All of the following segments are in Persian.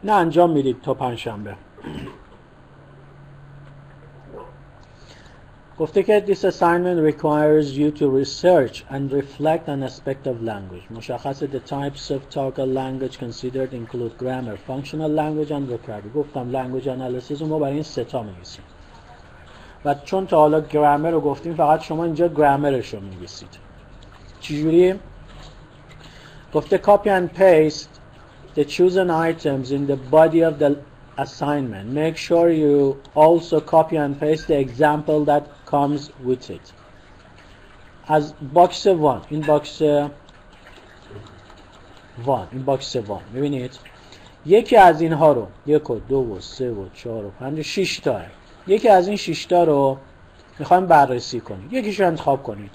نه انجام میدید تا پنجشنبه. گفته که this assignment requires you to research and reflect on aspect of language. مشخص the types of talker language considered include grammar, functional language and vocabulary. گفتم language analysis رو ما برای این سه تا می‌نویسیم. و چون تا حالا گرامر رو گفتیم فقط شما اینجا گرامرش رو می‌نویسید. چجوری؟ گفته copy and paste the chosen items in the body of the assignment. Make sure you also copy and paste the example that comes with it. از باکس 1 این باکس 1 این باکس 1 می‌بینید یکی از اینها رو 1 و 2 و 3 و 4 و 5 و 6 تا یکی از این 6 تا رو می‌خوایم بررسی کنید. یکیش رو انتخاب کنید.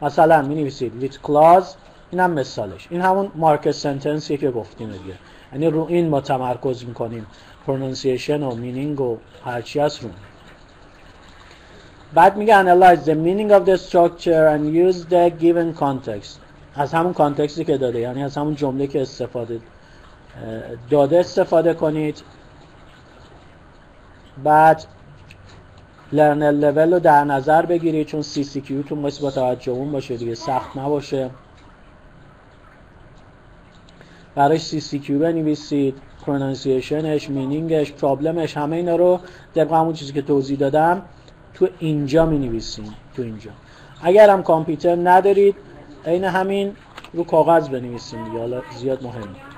مثلا می‌نویسید with clause. اینم مثالش. این همون مارک سنتنسیه که گفتیم دیگه. یعنی رو این ما تمرکز می‌کنیم. پرونانسیشن و مینینگ و هرچی هست رو. بعد میگه analyze the meaning of the structure and use the given context. از همون کانتکستی که داده، یعنی از همون جمله که استفاده داده استفاده کنید. بعد learner level رو در نظر بگیرید چون CCQ تو باید با توجه اون باشه دیگه، سخت نباشه. برای CCQ بنویسید، پرونانسیشنش، مینینگش، پرابلمش، همه اینا رو طبق همون چیزی که توضیح دادم تو اینجا می‌نویسیم. تو اینجا اگر هم کامپیوتر ندارید عین همین رو کاغذ بنویسیم دیگه، حالا زیاد مهم نیست.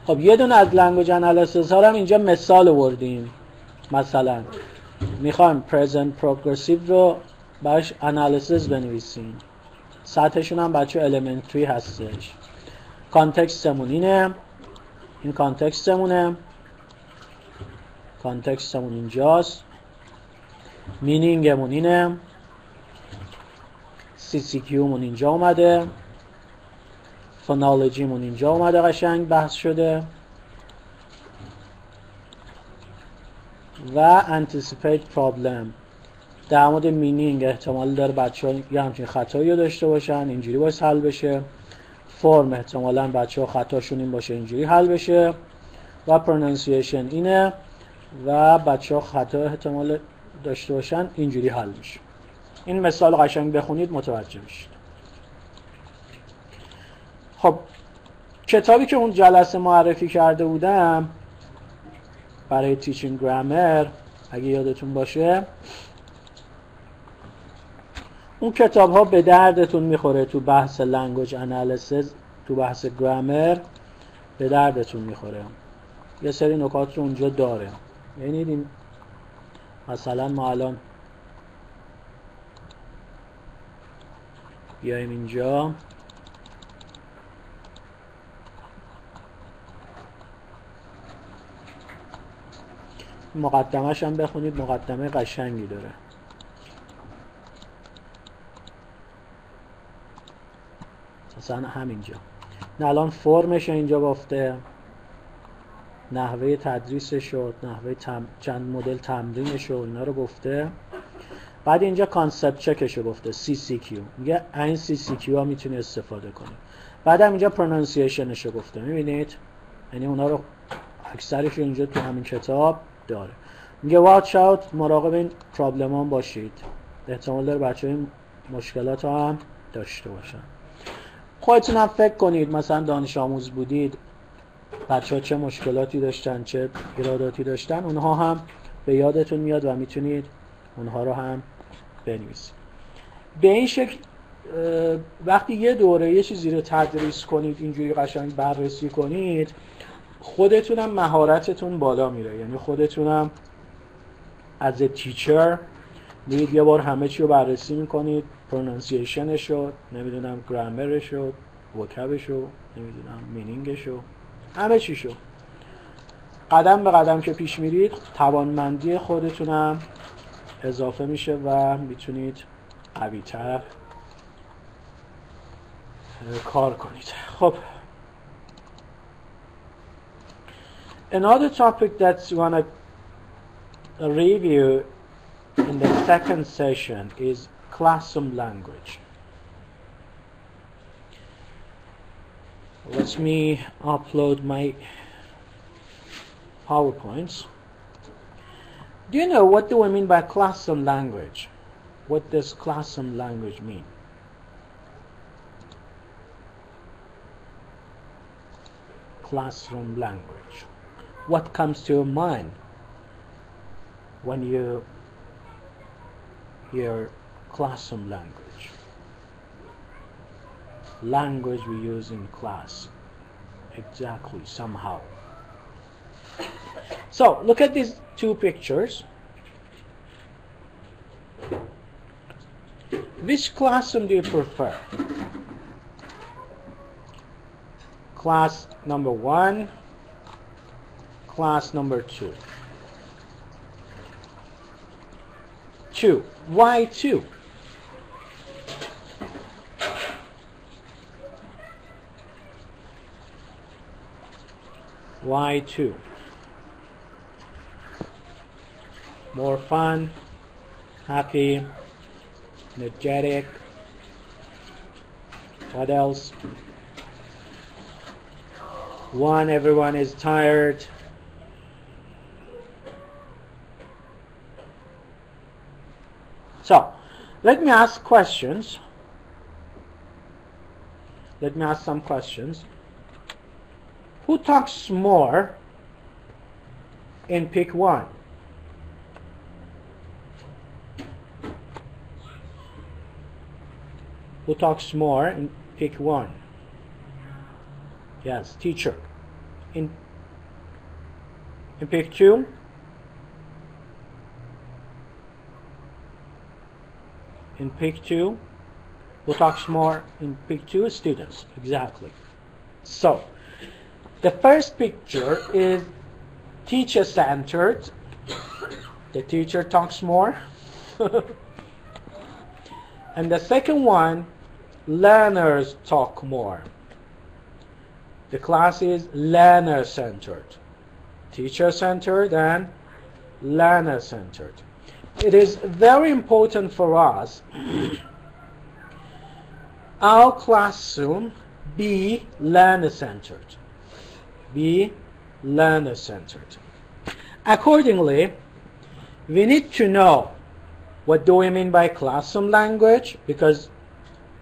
خب یه دونه از لنگویج انالیسیس ها هم اینجا مثال آوردیم. مثلا میخوایم پرزنت پروگرسیو رو براش انالیسیس بنویسیم، سطحشون هم بچه الیمنتری هستش. کانتکستمون اینه، این کانتکستمونه، کانتکستمون اینجاست، مینینگمون اینه، CCQ مون اینجا اومده، فونولوژیمون اینجا اومده قشنگ بحث شده و anticipate problem. در مورد مینینگ احتمال داره بچه‌ها یه همچین خطایی رو داشته باشن، اینجوری باید حل بشه. فرم احتمالاً بچه‌ها خطاشون این باشه اینجوری حل بشه و پرونانسیشن اینه و بچه‌ها خطا احتمال داشته باشن اینجوری حل میشه. این مثال قشنگ بخونید متوجه میشید. خب کتابی که اون جلسه معرفی کرده بودم برای تیچینگ گرامر اگه یادتون باشه، اون کتاب ها به دردتون میخوره تو بحث لنگویج انالیسیس، تو بحث گرامر به دردتون میخوره. یه سری نکات رو اونجا داره. یعنی این مثلا ما الان بیایم اینجا مقدمه‌ش هم بخونید، مقدمه قشنگی داره. مثلا همینجا نه الان فرمش اینجا گفته، نحوه تدریسش شد، نحوه چند مدل تمرینش و اینا رو گفته. بعد اینجا کانسپت چکش رو گفته، CCQ میگه این CCQ ها میتونی استفاده کنی. بعد هم اینجا پرونانسیشنش رو گفته، میبینید یعنی اونا رو اکثرش اینجا تو همین کتاب داره. میگه watch out، مراقب این پرابلم هم باشید، احتمال داره بچه این مشکلات هم داشته باشن. خودتون هم فکر کنید مثلا دانش آموز بودید بچه ها چه مشکلاتی داشتن، چه ایراداتی داشتن، اونها هم به یادتون میاد و میتونید اونها رو هم بنویسید. به این شکل وقتی یه دوره یه چیزی رو تدریس کنید، اینجوری قشنگ بررسی کنید، خودتونم مهارتتون بالا میره. یعنی خودتونم as a teacher میرید یه بار همه چی رو بررسی میکنید، پرونانسیشنش رو، نمیدونم گرامرش رو، وکبش رو، نمیدونم مینینگش رو، همه چیشو. قدم به قدم که پیش میرید توانمندی خودتونم اضافه میشه و میتونید قوی‌تر کار کنید. خب another topic that you want to review in the second session is classroom language. let me upload my PowerPoints. Do you know what do I mean by classroom language? What does classroom language mean? Classroom language. What comes to your mind when you hear classroom language? Language we use in class. Exactly, somehow. So, look at these two pictures. Which classroom do you prefer? Class number 1, class number 2. 2. Why 2? Why 2? More fun, happy, energetic. What else? 1, everyone is tired. So, let me ask questions. Let me ask some questions. Who talks more in pick 1? Who talks more in pick 1? Yes, teacher. In pick 2? In pick 2? Who talks more in pick 2? Students. Exactly. So, the first picture is teacher-centered. The teacher talks more. And the second one, learners talk more. The class is learner-centered. Teacher-centered and learner-centered. It is very important for us our classroom be learner-centered. Be learner-centered. Accordingly, we need to know what do we mean by classroom language, because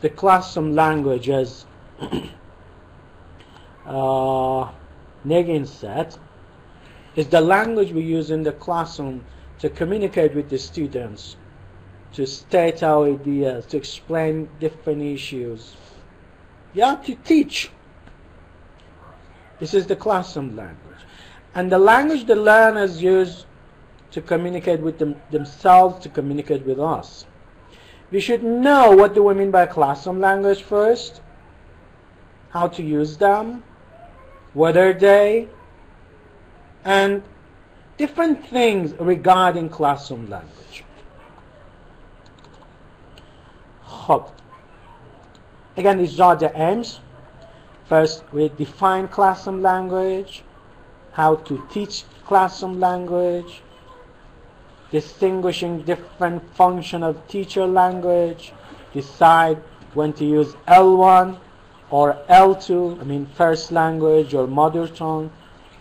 the classroom language, as Negin said, is the language we use in the classroom to communicate with the students, to state our ideas, to explain different issues. Yeah, to teach. This is the classroom language. And the language the learners use to communicate with themselves, to communicate with us. We should know what do we mean by classroom language first, how to use them, what are they, and different things regarding classroom language. Again, these are the aims. First, we define classroom language, how to teach classroom language, distinguishing different function of teacher language, decide when to use L1 or L2, I mean first language or mother tongue,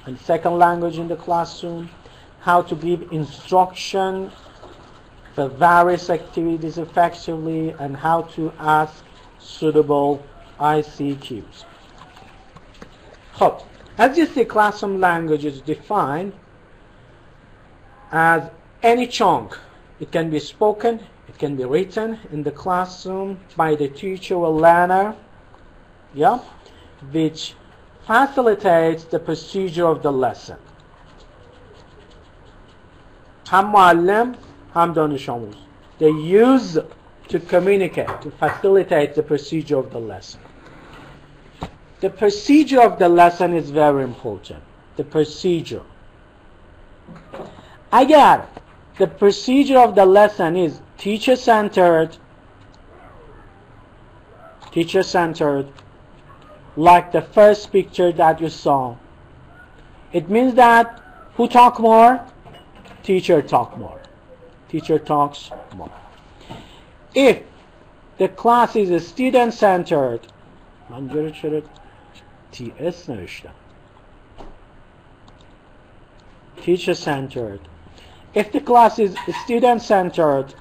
and second language in the classroom, how to give instruction for various activities effectively, and how to ask suitable ICQs. So, as you see, classroom language is defined as any chunk. It can be spoken, it can be written in the classroom by the teacher or learner, yeah, which facilitates the procedure of the lesson. هم معلم هم دانش آموز. They use to communicate, to facilitate the procedure of the lesson. The procedure of the lesson is very important. The procedure. Agar the procedure of the lesson is teacher-centered, like the first picture that you saw, it means that who talk more? Teacher talk more. Teacher talks more. If the class is student-centered, TS نوشتم. Teacher centered. If the class is student centered,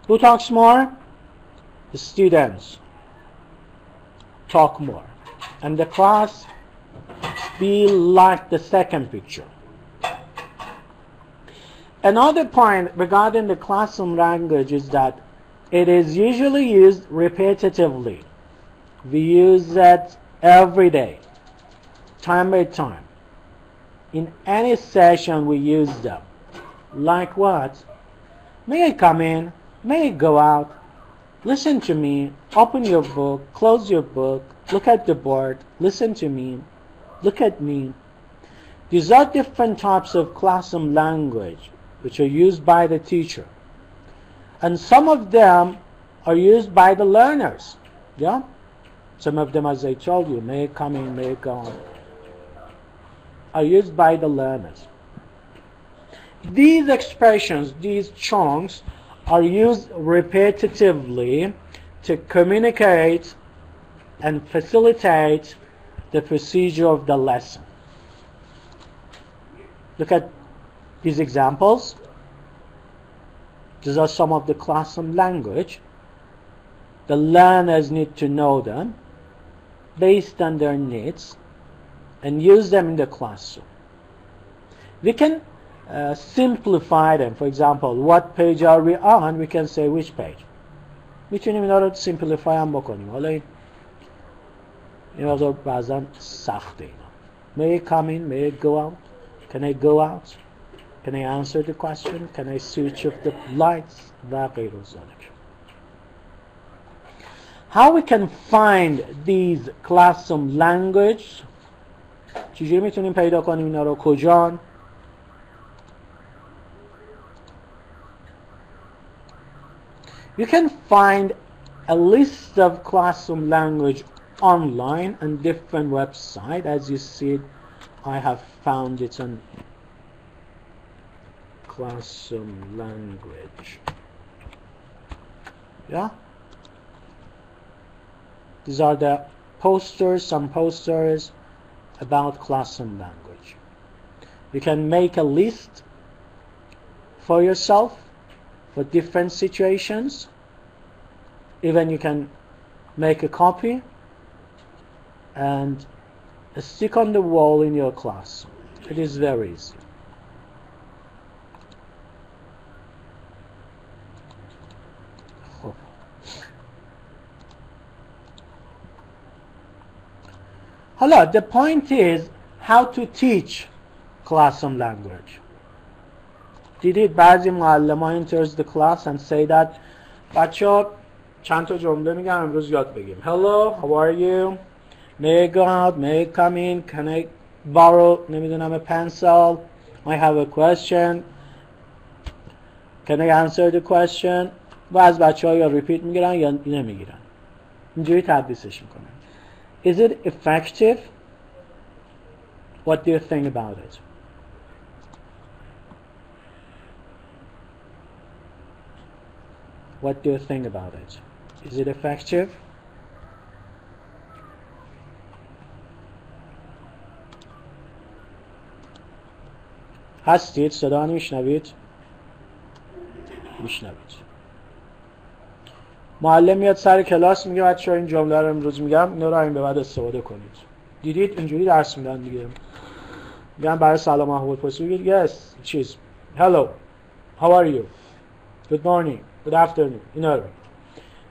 who talks more? The students talk more. And the class be like the second picture. Another point regarding the classroom language is that it is usually used repetitively. We use it every day, time by time. In any session we use them. Like what? May I come in? May I go out? Listen to me. Open your book. Close your book. Look at the board. Listen to me. Look at me. These are different types of classroom language which are used by the teacher. And some of them are used by the learners. Yeah? Some of them, as I told you, may I come in, may I go out, are used by the learners. These expressions, these chunks, are used repetitively to communicate and facilitate the procedure of the lesson. Look at these examples. These are some of the classroom language. The learners need to know them based on their needs and use them in the classroom. We can simplify them. For example, what page are we on? We can say which page. میتونیم اینا رو simplify هم بکنیم. حالا این بعضا سخته اینا. May I come in? May I go out? Can I go out? Can I answer the question? Can I switch off the lights? و غیر ذلك. How we can find these classroom language? چجوری میتونیم پیدا کنیم اینا رو؟ کجان؟ You can find a list of classroom language online on different websites. As you see, I have found it on classroom language. Yeah? These are the posters, some posters about classroom language. You can make a list for yourself for different situations. Even you can make a copy and stick on the wall in your class. It is very easy. Hello, the point is how to teach classroom language. دیدید بعضی معلمان enters the class and say that بچه‌ها چند تا جمله میگم امروز یاد بگیم. Hello, how are you? May I go out? May I come in? Can I borrow نمیدونم a pencil? I have a question. Can I answer the question? و از بچه‌ها یا repeat میگیرن یا نمیگیرن. اینجوری تدریسش میکنن. Is it effective? What do you think about it? What do you think about it? Is it effective? هستید؟ صدا میشنوید؟ میشنوید. معلم میاد سر کلاس میگه بچه‌ها این جمله رو امروز میگم اینا رو همین به بعد استفاده کنید. دیدید اینجوری درس میدن دیگه. میگن برای سلام احوال پرسی بگید yes چیز hello how are you good morning good afternoon اینا رو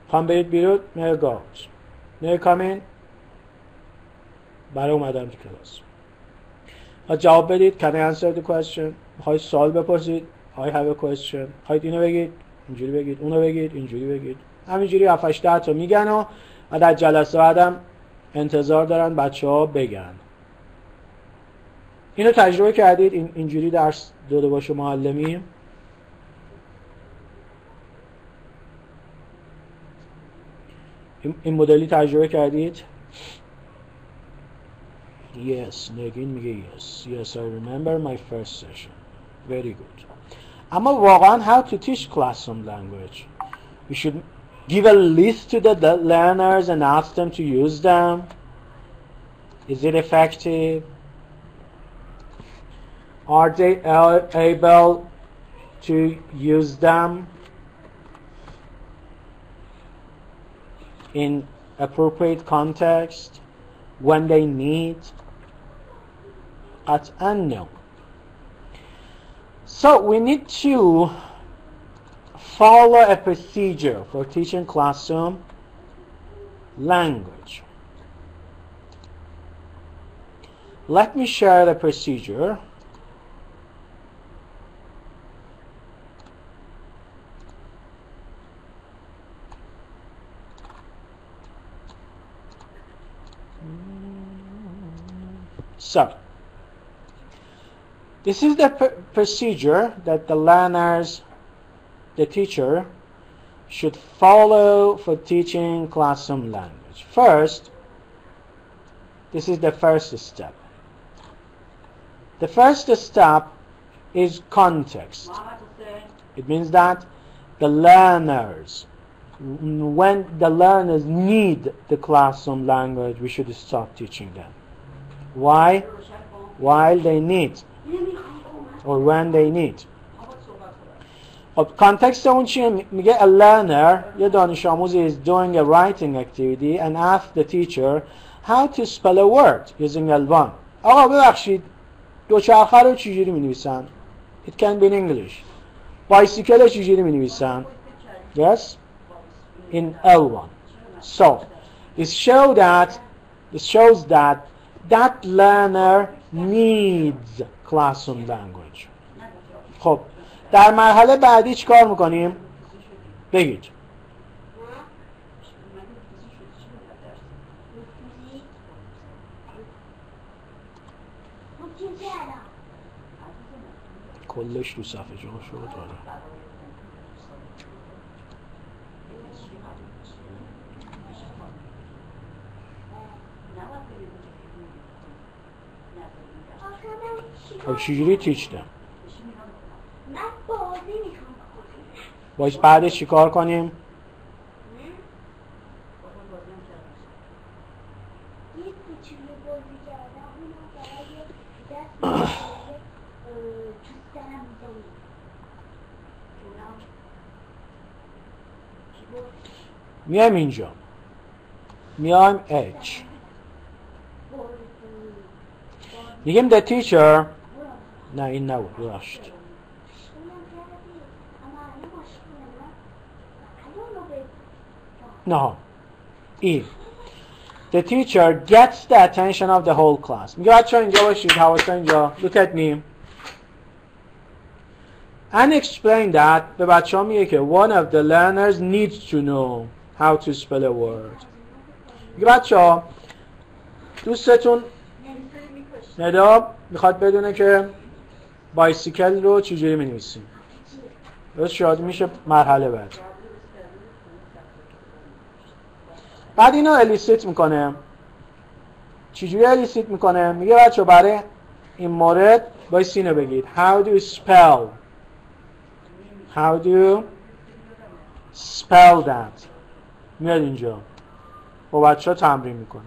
خواهم برید بیرون may I go out may I come in برای اومدن تو کلاس جواب بدید can I answer the question میخواید سوال بپرسید I have a question میخواید اینو بگید اینجوری بگید اونو بگید اینجوری بگید همینجوری 7-8 تا میگن و در جلسه بعدم انتظار دارن بچه‌ها بگن. اینو تجربه کردید اینجوری درس داده باشه معلمی؟ این مدلی تجربه کردید؟ Yes, نگین میگه yes. Yes, I remember my first session. Very good. اما واقعا how to teach classroom language? We should give a list to the learners and ask them to use them. Is it effective? Are they able to use them in appropriate context when they need? قطعاً no. So we need to follow a procedure for teaching classroom language. Let me share the procedure. So, this is the procedure that the learners, the teacher, should follow for teaching classroom language. First, this is the first step. The first step is context. It means that the learners, when the learners need the classroom language, we should start teaching them. Why? While they need, or when they need. Context اون چیه؟ میگه a learner، یه دانش آموزی is doing a writing activity and ask the teacher how to spell a word using الوان. آقا ببخشید دوچرخه رو چجوری می نویسن؟ It can be in English. بایسیکل رو چجوری می نویسن؟ Yes? In L1. So, it shows that that learner needs classroom language. خب در مرحله بعدی چی کار میکنیم؟ بگید. کلش رو صفحه جا شد داره. خب چجوری تیچ دم؟ باید بعدش چی کار کنیم؟ میایم اینجا، میایم H، میگیم the teacher. نه این نبود، ببخشید. نه E. The teacher gets the attention of the whole class. میگه بچه‌ها اینجا باشید، حواستون اینجا. Look at me. And explain that به بچه‌ها میگه که one of the learners needs to know how to spell a word. میگه بچه‌ها دوستتون ندا میخواد بدونه که بایسیکل رو چجوری می‌نویسیم. درست شد؟ میشه مرحله بعد. بعد اینو الیسیت میکنه. چجوری الیسیت میکنه؟ میگه بچه برای این مورد باید اینو بگید. How do you spell? How do you spell that? میاد اینجا با بچه ها تمرین میکنه.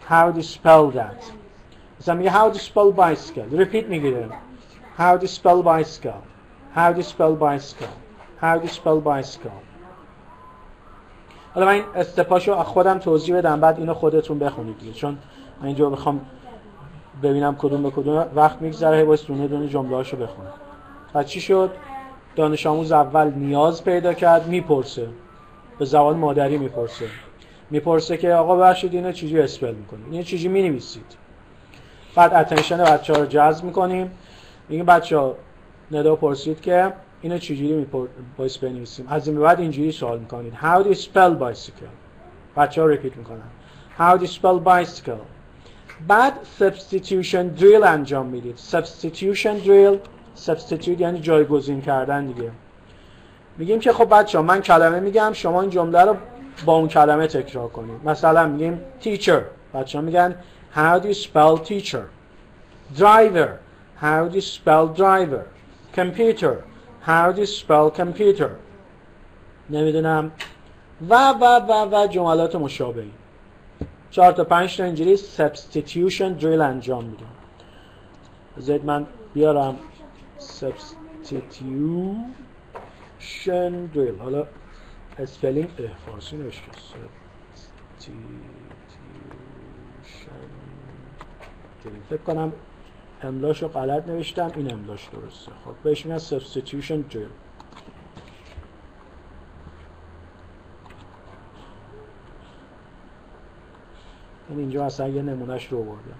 How do you spell that? مثلا میگه how do you spell bicycle? Repeat میگیره. How do you spell bicycle? How do you spell bicycle? How do you spell bicycle? حالا من این استپاشو خودم توضیح بدم، بعد اینو خودتون بخونید دیگه، چون من اینجا بخوام ببینم کدوم به کدوم وقت میگذره، باید دونه دونه جمله‌اشو بخونم. بعد چی شد؟ دانش آموز اول نیاز پیدا کرد، میپرسه، به زبان مادری میپرسه که آقا ببخشید اینو چجوری اسپل میکنید، اینو چجوری مینویسید. بعد اتنشن بچه‌ها رو جذب میکنیم، میگیم بچه‌ها ندا پرسید که اینو چجوری باید بنویسیم. از این به بعد اینجوری سوال میکنید. How do you spell bicycle? بچه‌ها ریپیت میکنن. How do you spell bicycle? بعد substitution drill انجام میدید. substitution drill، substitute یعنی جایگزین کردن دیگه. میگیم که خب بچه‌ها من کلمه میگم، شما این جمله رو با اون کلمه تکرار کنید. مثلا میگیم teacher، بچه‌ها میگن how do you spell teacher? driver، how do you spell driver? computer، how do you spell computer? نمیدونم و جملات مشابهی. 4 تا 5 تا اینجوری substitution drill انجام میدیم. بذارید من بیارم substitution drill. حالا اسپلینگ فارسی نوشته substitution drill. فکر کنم املاشو غلط نوشتم، این املاش درسته. خب بهش میگن substitution drill. اینجا اصلا یه نمونهش رو بردم.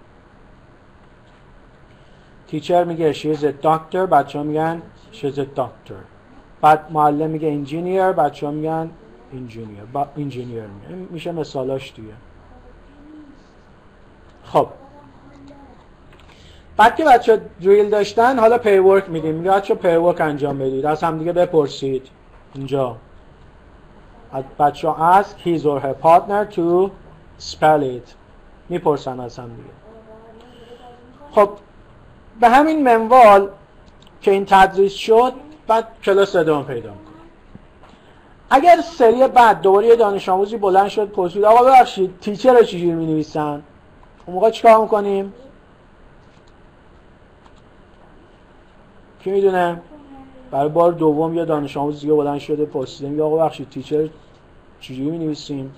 تیچر میگه she's a doctor، بچه ها میگن she's a doctor. بعد معلم میگه engineer، بچه ها میگن engineer میشه مثالاش دیگه. خب بعد که بچه ها دریل داشتن، حالا پی ورک میدیم. میگه بچه ها پی ورک انجام بدید، از هم دیگه بپرسید. اینجا بچه ها ask his or her partner to spell it، میپرسن از هم دیگه. خب به همین منوال که این تدریس شد، بعد کلاس ادامه پیدا میکنه. اگر سری بعد دوباره یه دانش آموزی بلند شد پرسید آقا ببخشید تیچر رو چجوری مینویسن، اون موقع چیکار میکنیم؟ کی میدونه؟ برای بار دوم یه دانش آموز دیگه بلند شده پرسیده میگه آقا ببخشید تیچر چجوری مینویسیم؟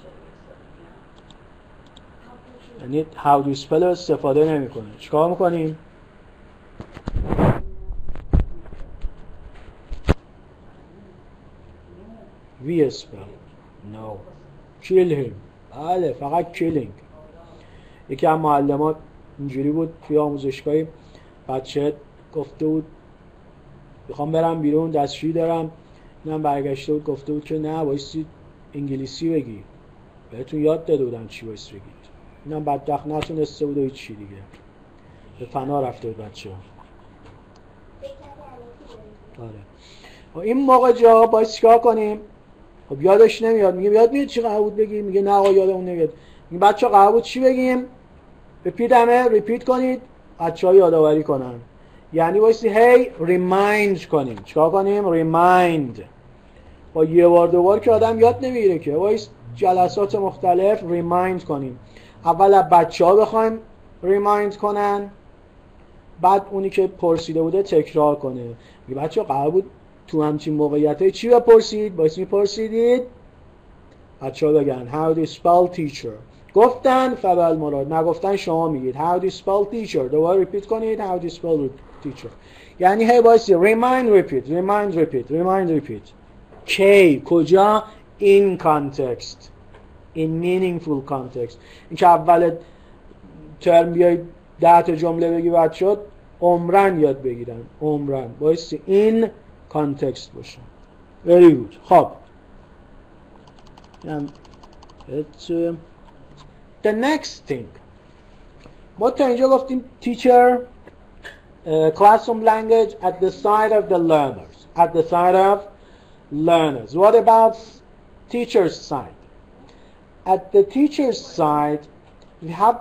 یعنی how do you spell استفاده نمیکنه. چیکار میکنیم؟ we spell no kill him. بله فقط killing. یکی از معلمات اینجوری بود توی آموزشگاهی، بچه گفته بود میخوام برم بیرون دستشویی دارم، اینم برگشته بود گفته بود که نه بایستی انگلیسی بگی، بهتون یاد داده بودم چی بایستی بگید. اینم بدبخت نتونسته بود و هیچی دیگه به فنا رفته بود بچه ها. آره این موقع جا باید چیکار کنیم؟ خب یادش نمیاد، میگه یاد میاد چی قرار بود بگیم؟ میگه نه آقا یادمون نمیاد. میگه بچه ها قرار بود چی بگیم؟ ریپیت کنید، بچه ها یادآوری کنن. یعنی بایستی هی ریمایند کنیم. چیکار کنیم؟ ریمایند. با یه بار دو بار که آدم یاد نمیگیره که، بایست جلسات مختلف ریمایند کنیم. اول از بچه ها بخوایم ریمایند کنن، بعد اونی که پرسیده بوده تکرار کنه. میگه بچه ها قرار بود تو همچین موقعیتای چی بپرسید؟ باید میپرسیدید بچه ها بگن how do you spell teacher. گفتن فبل مراد، نگفتن شما میگید how do you spell teacher. دوباره ریپیت کنید how do you spell teacher. یعنی هی بایستی remind repeat. کی؟ کجا؟ in context, in meaningful context. این که اول ترم بیای 10 تا جمله بگی بچه ها عمرن یاد بگیرن. عمرن بایستی in context باشه. very good. خب the next thing ما تا اینجا گفتیم teacher, classroom language at the side of the learners. What about teacher's side? At the teacher's side we have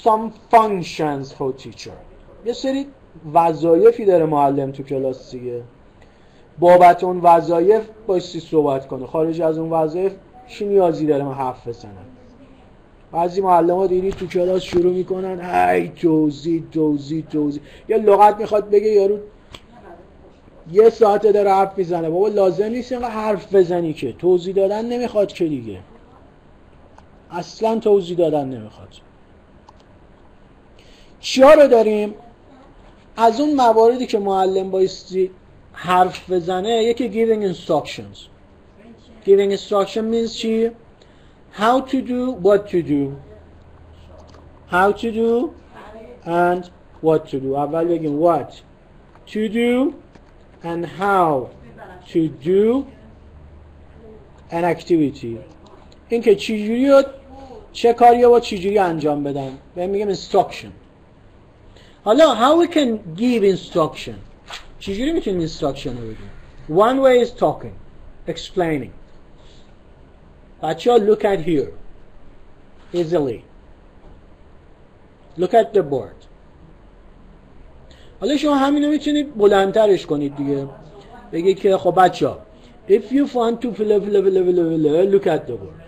some functions for teacher. یه سری وظایفی داره معلم تو کلاس دیگه. بابت اون وظایف بایستی صحبت کنه. خارج از اون وظایف چی نیازی داره من حرف بزنم؟ بعضی معلم‌ها دیدی تو کلاس شروع میکنن هی توضیح. یه لغت میخواد بگه یارو یه ساعته داره حرف میزنه. بابا لازم نیست اینقدر حرف بزنی که، توضیح دادن نمیخواد که دیگه. اصلا توضیح دادن نمیخواد. چیا رو داریم؟ از اون مواردی که معلم بایستی حرف بزنه یکی giving instructions. Giving instruction means چی؟ How to do, what to do. How to do and what to do. اول بگیم what to do and how to do an activity. این که چجوری و چه کاری رو با چجوری انجام بدن. بهم میگم instruction. حالا how we can give instruction. چجوری میتونیم instruction رو بگیم؟ One way is talking, explaining. بچه ها look at here easily. Look at the board. حالا شما همینو میتونید بلندترش کنید دیگه. بگید که خب بچه ها if you want to look at the board.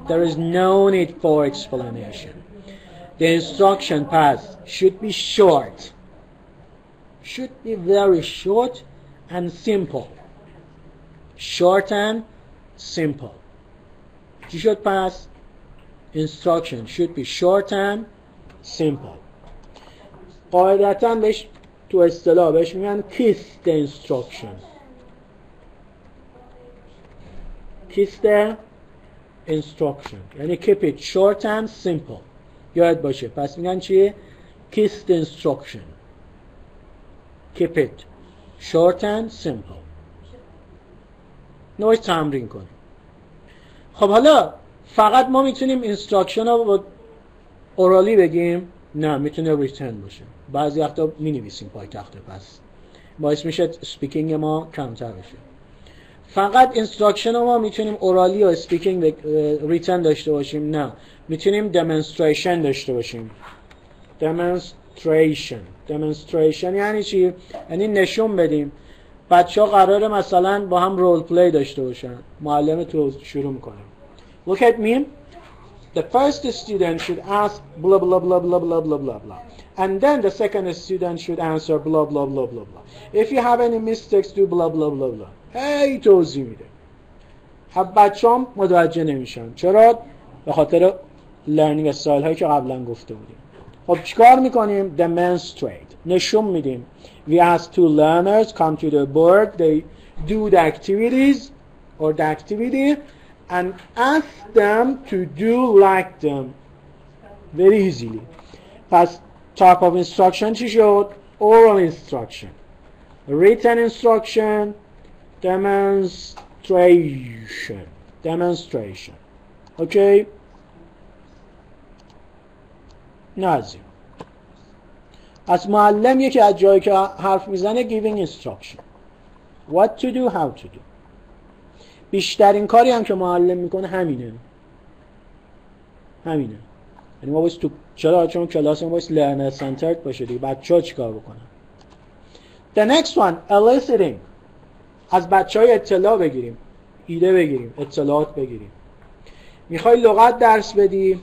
There is no need for explanation. The instruction path should be short. Should be very short and simple. Short and simple. چی شد پس؟ Instruction should be short and simple. قاعدتاً بهش تو اصطلاح بهش میگن kiss the instruction. Kiss the instruction. یعنی keep it short and simple. یاد باشه. پس میگن چیه؟ Kiss the instruction. Keep it short and simple. نوعی تمرین کنیم. خب حالا فقط ما میتونیم اینستراکشن رو با اورالی بگیم؟ نه، میتونه ریتن باشه. بعضی وقتا مینویسیم پای تخته، پس باعث میشه سپیکینگ ما کمتر بشه. فقط اینستراکشن رو ما میتونیم اورالی و سپیکینگ ریتن داشته باشیم؟ نه، میتونیم دمونستریشن داشته باشیم. دمونستریشن یعنی چی؟ یعنی نشون بدیم. بچه ها قراره مثلا با هم رول پلی داشته باشن. معلم تو شروع میکنه. Look at me. The first student should ask blah blah blah blah blah blah blah blah. And then the second student should answer blah blah blah blah blah. If you have any mistakes do blah blah blah blah. هی توضیح میده. خب بچه‌ام متوجه نمیشن. چرا؟ به خاطر لرنینگ استایل هایی که قبلا گفته بودیم. خب چیکار میکنیم؟ Demonstrate. نشون میدیم. We ask two learners come to the board. They do the activities or the activity and ask them to do like them. Very easily. پس type of instruction چی شد؟ Oral instruction. Written instruction. Demonstration. Okay? نازیم. از معلم یکی از جایی که حرف میزنه giving instruction. What to do, how to do. بیشترین کاری هم که معلم میکنه همینه. یعنی ما باید تو چون کلاس ما باید learner centered باشه دیگه. بچه‌ها چیکار بکنن؟ The next one, eliciting. از بچه‌های اطلاع بگیریم. ایده بگیریم. اطلاعات بگیریم. میخوای لغت درس بدی؟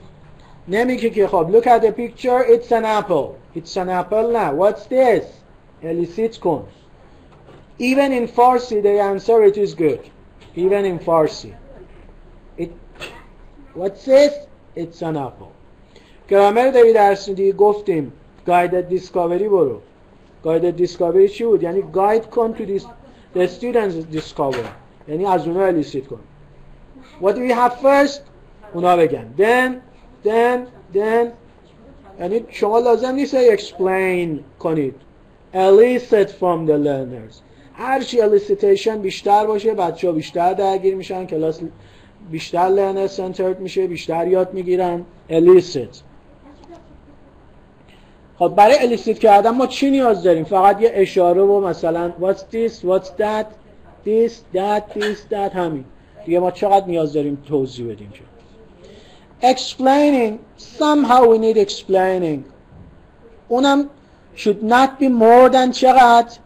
نمیگه که خب look at the picture, it's an apple. It's an apple now. What's this? elicit کن. Even in Farsi they answer it is good. Even in Farsi. What's this? It's an apple. گرامر داری درس میدی؟ گفتیم guided discovery برو. guided discovery چی بود؟ یعنی guide کن to the students discover. یعنی از اونها elicit کن. What do we have first? اونا بگن. Then یعنی شما لازم نیست explain کنید. Elicit from the learners. هرچی elicitation بیشتر باشه بچه ها بیشتر درگیر میشن، کلاس بیشتر learner centered میشه، بیشتر یاد میگیرن. Elicit. خب برای elicit کردن ما چی نیاز داریم؟ فقط یه اشاره و مثلا what's this, what's that, this, that همین دیگه. ما چقدر نیاز داریم توضیح بدیم که explaining, somehow we need explaining. اونم should not be more than چقدر؟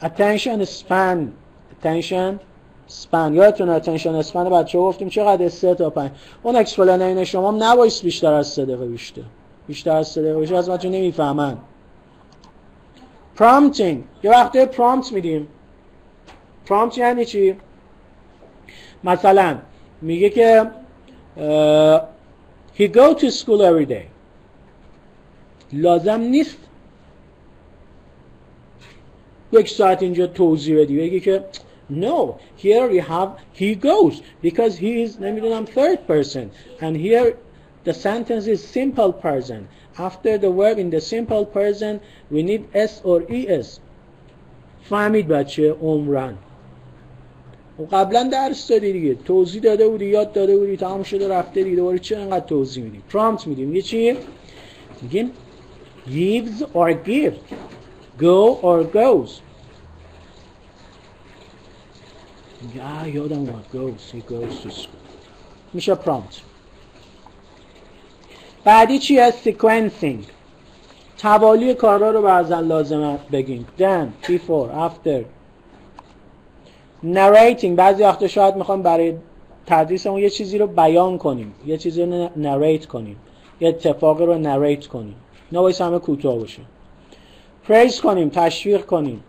attention span. یادتونه attention span بچه ها گفتیم چقدر؟ 3 تا 5. اون اکسپلینین شما نبایست بیشتر از 3 دقیقه بیشتر از 3 دقیقه بیشتر از بچه نمیفهمن. prompting. یه وقته prompt میدیم. prompt یعنی چی؟ مثلا میگه که he go to school every day. لازم نیست 1 ساعت اینجا توضیح بدی بگی که no, here we have he goes because he is نمیدونم third person and here the sentence is simple person. After the verb in the simple person we need s or es. فهمید بچه؟ عمرن و قبلا درس دادی دیگه، توضیح داده بودی، یاد داده بودی، تمام شده رفته دیگه، دوباره چرا انقدر توضیح میدی؟ پرامپت میدیم. میگه چی؟ میگیم gives or gives, go or goes. میگه یادم اومد goes, he goes to school. میشه پرامپت. بعدی چیه؟ sequencing. توالی کارا رو بعضا لازمه بگیم. then, before, after. narrating. بعضی وقتا شاید میخوام برای تدریسمون یه چیزی رو بیان کنیم، یه چیزی رو نریت کنیم، یه اتفاقی رو نریت کنیم، اینا باید همه کوتاه باشه. پریز کنیم، تشویق کنیم،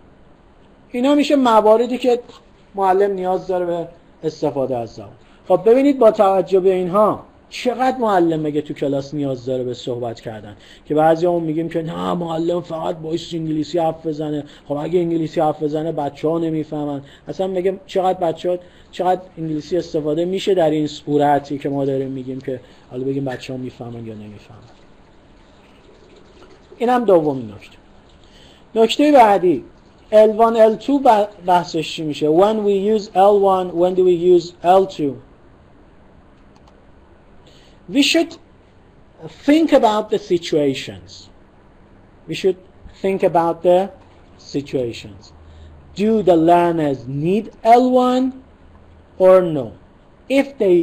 اینا میشه مواردی که معلم نیاز داره به استفاده از زبان. خب ببینید با توجه به اینها چقدر معلم مگه تو کلاس نیاز داره به صحبت کردن، که بعضیامون میگیم که نه معلم فقط باید انگلیسی حرف بزنه. خب اگه انگلیسی حرف بزنه بچه‌ها نمیفهمن. اصلا میگم چقدر انگلیسی استفاده میشه در این صورتی که ما داریم میگیم که حالا بگیم بچه‌ها میفهمن یا نمیفهمن. اینم دومین نکته. نکته بعدی L1 L2 بحثش چی میشه؟ When we use L1, when do we use L2? We should think about the situations. We should think about the situations. Do the learners need L1 or no? If they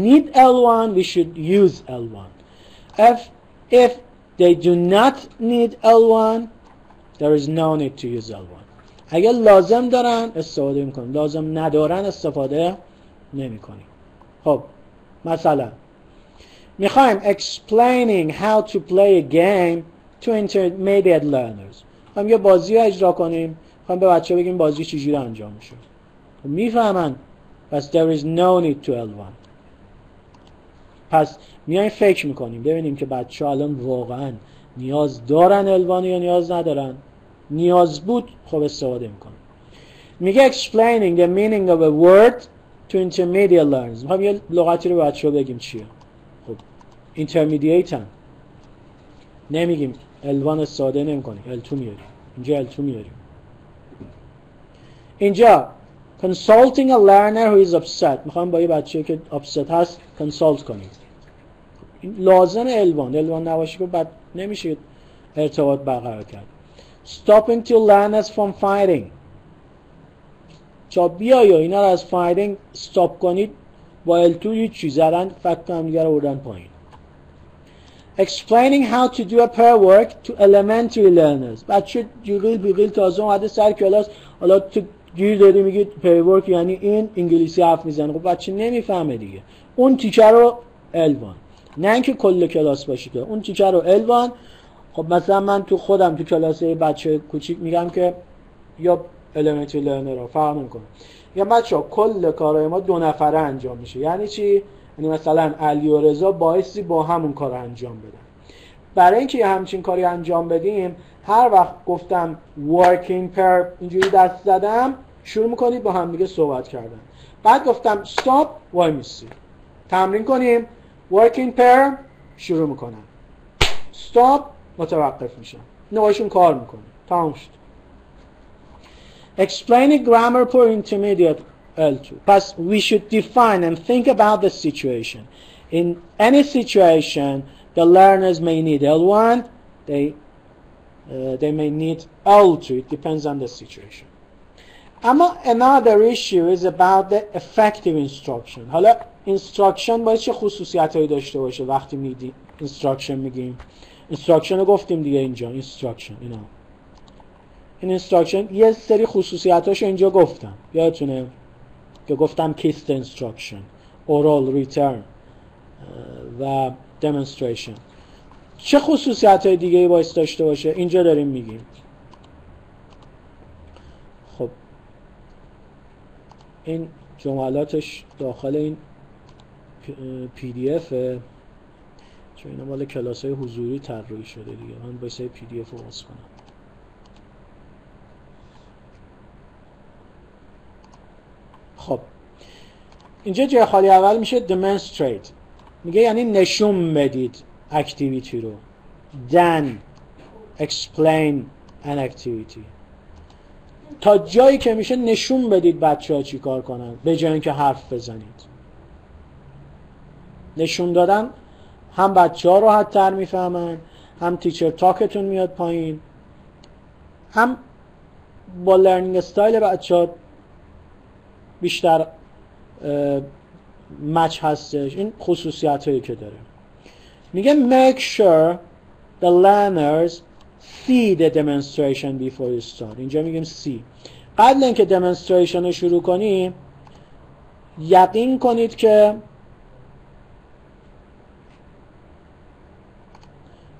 need L1, we should use L1. If they do not need L1, there is no need to use L1. اگر لازم دارن استفاده میکنیم، لازم ندارن استفاده نمیکنیم. خب مثلا میخوایم explaining how to play a game to intermediate learners. میخوایم یه بازی رو اجرا کنیم، میخوایم به بچه بگیم بازی چجوری انجام میشه. خب میفهمن، پس there is no need to L1. پس میایم فکر میکنیم ببینیم که بچه ها الان واقعا نیاز دارن L1 یا نیاز ندارن. نیاز بود خب استفاده میکنیم. میگه explaining the meaning of a word to intermediate learners. میخوایم یه لغتی رو به بچه ها بگیم چیه. خب intermediate هم نمیگیم L1 استفاده نمیکنیم، L2 میاریم. اینجا L2 میاریم. اینجا consulting a learner who is upset. میخوایم با یه بچه که upset هست consult کنیم. لازم L1 نباشه که بعد نمیشه ارتباط برقرار کرد. Stopping to learners from fighting. چا بیایی اینا رو از fighting stop کنید. با L2 یه چیز زدن فکر هم دیگر رو بردن پایین. Explaining how to do a pair work to elementary learners. بچه جیغیل بیغیل تازه اومده سر کلاس، حالا تو گیر دادی میگی pair work یعنی این انگلیسی حرف میزنه. خب بچه نمیفهمه دیگه. اون تیکه رو L1. نه اینکه کل کلاس باشی که اون تیکه رو L1. خب مثلا من تو خودم تو کلاس بچه کوچیک میگم که یا elementary learner رو فرق نمیکنه، یا بچه‌ها کل کارهای ما 2 نفره انجام میشه. یعنی چی؟ یعنی مثلا علی و رضا بایستی با همون کار انجام بدن. برای اینکه همچین کاری انجام بدیم هر وقت گفتم working pair اینجوری دست زدم شروع میکنید با هم دیگه صحبت کردن. بعد گفتم stop وای میسی. تمرین کنیم. working pair شروع میکنن. stop متوقف میشن. نوعشون کار میکنه. تمام شد. Explaining grammar for intermediate L2. پس we should define and think about the situation. In any situation, the learners may need L1, they may need L2. It depends on the situation. اما another issue is about the effective instruction. حالا instruction باید چه خصوصیتایی داشته باشه وقتی میگیم instruction میگیم. instruction رو گفتیم دیگه اینجا instruction اینا. این instruction یه سری خصوصیتاشو اینجا گفتم. یادتونه که گفتم kissed instruction, oral return و demonstration. چه خصوصیتای دیگه‌ای باید داشته باشه؟ اینجا داریم میگیم. خب این جملاتش داخل این PDF چون اینا مال کلاس‌های حضوری طراحی شده دیگه. من باید PDF رو باز کنم. خب اینجا جای خالی اول میشه demonstrate. میگه یعنی نشون بدید اکتیویتی رو. then explain an activity. تا جایی که میشه نشون بدید بچه ها چی کار کنن به جای اینکه حرف بزنید. نشون دادن هم بچه ها راحت تر میفهمن، هم تیچر تاکتون میاد پایین، هم با لرنینگ استایل بچه ها بیشتر مچ هستش. این خصوصیت هایی که داره. میگه make sure the learners see the demonstration before you start. اینجا میگیم see. قبل اینکه demonstration رو شروع کنیم یقین کنید که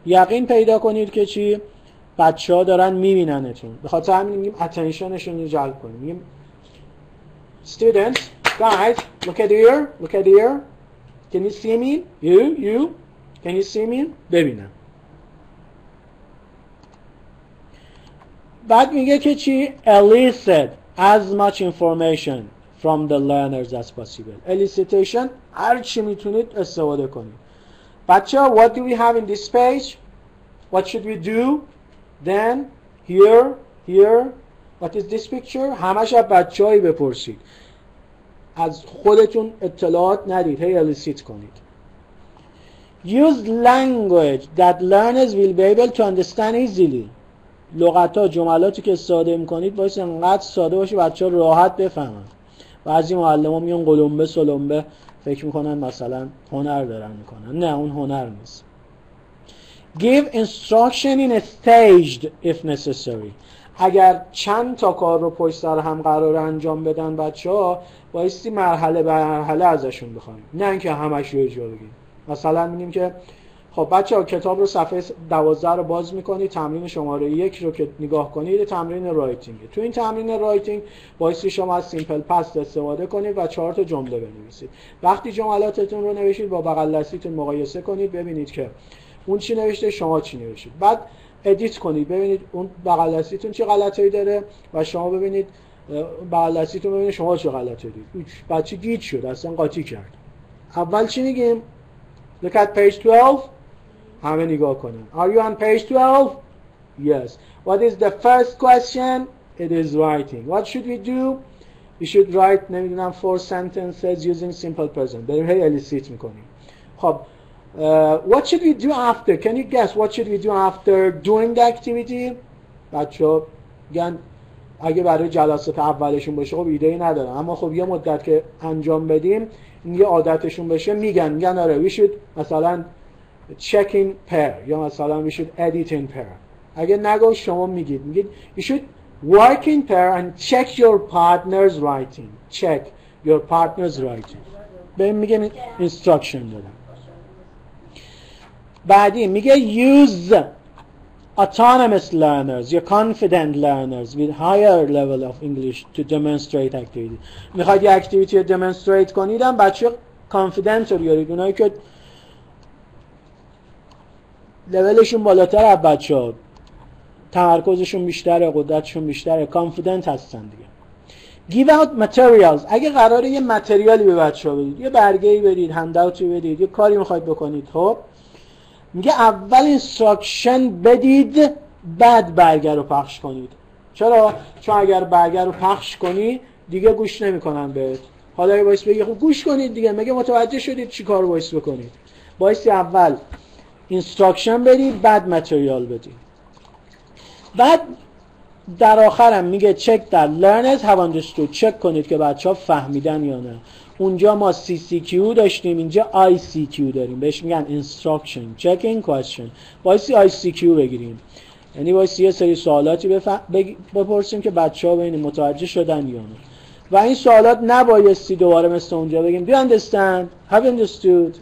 یقین پیدا کنید که چی؟ بچه ها دارن میبیننتون. به خاطر همین میگیم اتنشنشون رو جلب کنیم. میگیم students, guys, look at here. Can you see me? You? Can you see me? ببینم. بعد میگه که چی؟ elicit as much information from the learners as possible. elicitation هر چی میتونید استفاده کنید. بچه ها what do we have in this page? What should we do? Then here what is this picture? همش از بچه هایی بپرسید. از خودتون اطلاعات ندید. هی elicit کنید. Use language that learners will be able to understand easily. لغت‌ها جملاتی که استفاده می‌کنید باید انقدر ساده باشه بچه‌ها راحت بفهمن. بعضی معلم‌ها میان قلمبه سلمبه فکر می‌کنن مثلا هنر دارن می‌کنن. نه اون هنر نیست. Give instruction in a staged if necessary. اگر چند تا کار رو پشت سر هم قرار انجام بدن بچه‌ها بایستی مرحله به مرحله ازشون بخوایم. نه اینکه همش رو اجرا بگیم. مثلا میگیم که خب بچه‌ها کتاب رو صفحه 12 رو باز می‌کنید، تمرین شماره 1 رو که نگاه کنید تمرین رایتینگ. تو این تمرین رایتینگ بایستی شما از سیمپل پست استفاده کنید و 4 تا جمله بنویسید. وقتی جملاتتون رو نوشید با بغل دستیتون مقایسه کنید ببینید که اون چی نوشته شما چی نوشید. بعد ادیت کنید ببینید اون بغل دستیتون چه غلطایی داره و شما ببینید بغل دستیتون ببینید شما چه غلطایی دارید. بچه گیج شد اصلا قاطی کرد. اول چی میگیم؟ Look at page 12. همه نگاه کنن. Are you on page 12? Yes. What is the first question? It is writing. What should we do? We should write نمیدونم 4 sentences using simple present. بریم هی elicit میکنیم. خب what should we do after? Can you guess what should we do after doing the activity? بچه‌ها میگن اگه برای جلسات اولشون باشه خب ایده‌ای ندارم اما خب یه مدت که انجام بدیم این یه عادتشون بشه میگن آره we should مثلا check in pair یا مثلا we should edit in pair. اگه نگو شما میگید you should work in pair and check your partner's writing. Check your partner's writing. بهم میگه instruction دادم. بعدی میگه use autonomous learners your confident learners with higher level of English to demonstrate activity. میخواید یه اکتیویتی رو demonstrate کنیدم بچه confident رو بیارید اونایی که لولشون بالاتر از بچه ها تمرکزشون بیشتره قدرتشون بیشتره confident هستن دیگه. give out materials. اگه قراره یه متریالی به بچه ها بدید یه برگه‌ای بدید هنداوتی بدید یه کاری میخواید بکنید خب میگه اول اینستراکشن بدید بعد برگه رو پخش کنید. چرا؟ چون اگر برگه رو پخش کنی دیگه گوش نمیکنن بهت. حالا باعث بگی خب گوش کنید دیگه مگه متوجه شدید چی کار باعث بکنید. باعثی اول اینستراکشن بدید بعد متریال بدید. بعد در آخرم میگه check that learners have understood. چک کنید که بچه ها فهمیدن یا نه. اونجا ما CCQ داشتیم اینجا ICQ داریم بهش میگن instruction checking question. بایستی ICQ بگیریم یعنی بایستی یه سری سوالاتی بپرسیم که بچه ها ببینیم متوجه شدن یا نه و این سوالات نبایستی دوباره مثل اونجا بگیم do you understand? have you understood?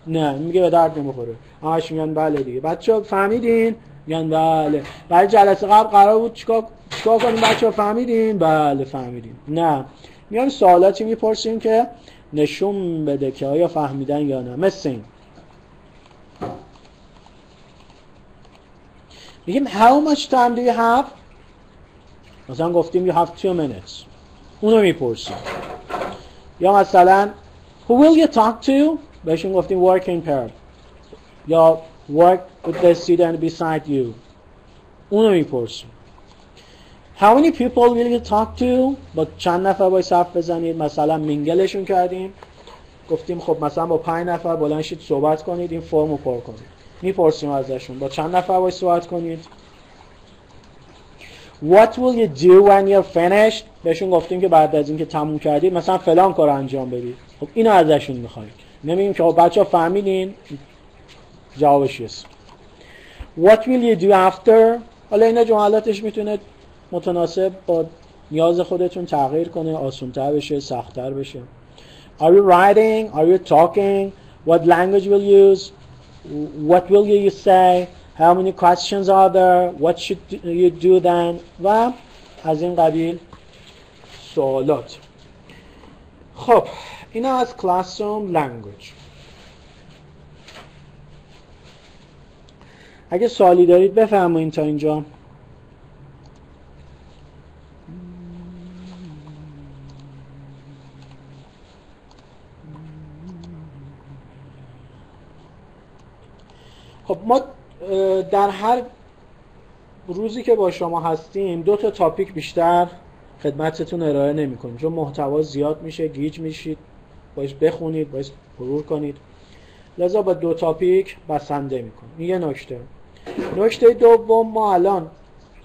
نه میگه به درد نمیخوره همش میگن بله دیگه. بچه ها فهمیدین؟ میگن بله. برای جلسه قبل قرار بود چیکار کنیم بچه ها فهمیدین؟ بله فهمیدین. نه میام سوالاتی میپرسیم که نشون بده که آیا فهمیدن یا نه. مثل این میگیم how much time do you have؟ مثلا گفتیم you have 2 minutes اونو میپرسیم. یا مثلا who will you talk to؟ بهشون گفتیم work in pair یا work with the student beside you اونو میپرسیم. How many people will you talk to؟ با چند نفر باید صرف بزنید. مثلا مینگلشون کردیم گفتیم خب مثلا با 5 نفر بلند شید صحبت کنید این فرمو پر کنید. میپرسیم ازشون با چند نفر باید صحبت کنید. What will you do when you're finished؟ بهشون گفتیم که بعد از اینکه تموم کردید مثلا فلان کار انجام بدید. خب اینو ازشون میخوایم. نمیگیم که خب بچه‌ها فهمیدین؟ جوابش است. What will you do after؟ حالا اینا جملاتش میتونه متناسب با نیاز خودتون تغییر کنه آسان‌تر بشه سخت‌تر بشه. Are you writing? Are you talking? What language will you use? What will you say? How many questions are there? What should you do then? و از این قبیل سوالات. خب اینا از Classroom Language. اگه سوالی دارید بفرمایید تا اینجا. خب ما در هر روزی که با شما هستیم 2 تا تاپیک بیشتر خدمتتون ارائه نمی کنیم، چون محتوا زیاد میشه، گیج میشید، باید بخونید، باید مرور کنید، لذا با 2 تاپیک بسنده میکنیم. این یه نکته. نکته دوم، ما الان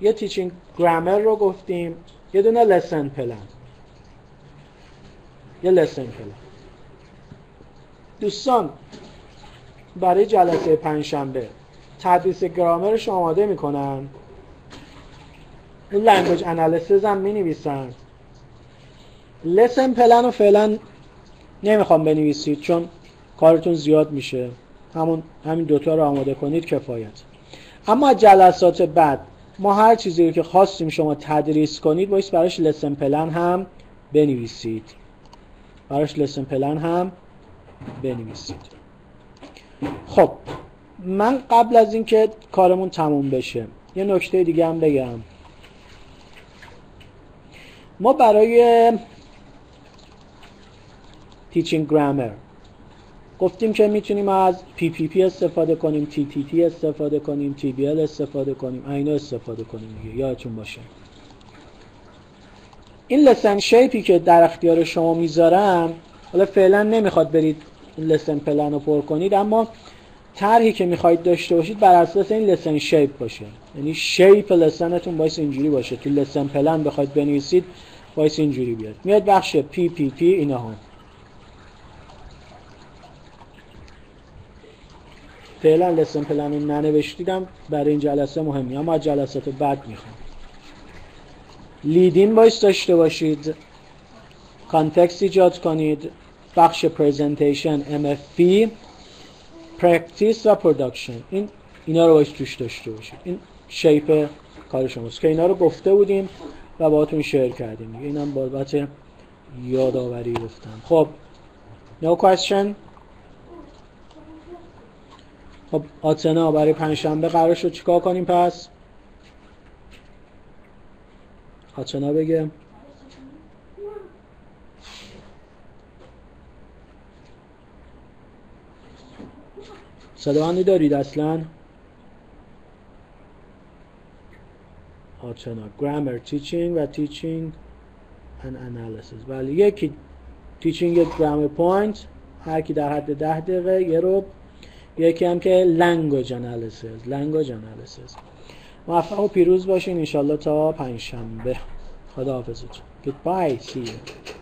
یه تیچینگ گرامر رو گفتیم، یه دونه لسن پلن، یه لسن پلن. دوستان برای جلسه پنجشنبه تدریس گرامرش آماده میکنن، اون لنگویج انالیسیس هم مینویسن. لسن پلن رو فعلا نمیخوام بنویسید چون کارتون زیاد میشه، همین 2 تا رو آماده کنید کفایت. اما جلسات بعد ما هر چیزی که خواستیم شما تدریس کنید باید براش لسن پلن هم بنویسید، براش لسن پلن هم بنویسید. خب من قبل از اینکه کارمون تموم بشه یه نکته دیگه هم بگم. ما برای تیچینگ گرامر گفتیم که میتونیم از PPP استفاده کنیم، TTT استفاده کنیم، TBL استفاده کنیم، اینا استفاده کنیم دیگه، یادتون باشه. این لسن شیپی که در اختیار شما میذارم، حالا فعلا نمیخواد برید این لسن پلن رو پر کنید، اما طرحی که میخواید داشته باشید بر اساس این لسن شیپ باشه. یعنی شیپ لسنتون باید اینجوری باشه، تو لسن پلن بخواید بنویسید باید اینجوری بیاد. میاد بخش PPP اینا ها. فعلا لسن پلن رو ننوشتیدم، برای این جلسه مهمی، اما از جلسات بعد میخوام. لیدین باید داشته باشید، کانتکست ایجاد کنید، بخش پرزنتیشن MFP، پرکتیس و پروداکشن، اینا رو باید توش داشته باشید. این شیپ کار شماست که اینا رو گفته بودیم و باهاتون شیر کردیم دیگه. اینم بابت یادآوری گفتم. خب no question. خب آتنا برای پنجشنبه قرار شد چیکار کنیم پس؟ آتنا بگه. صداوندی دارید اصلا؟ آتنا گرامر تیچینگ و تیچینگ and analysis. ولی یکی تیچینگ گرامر پوینت هر کی در حد 10 دقیقه یه رو، یکی هم که لنگویج انالیسیس. موفق و پیروز باشین انشالله تا پنجشنبه. خداحافظتون. Goodbye. See you.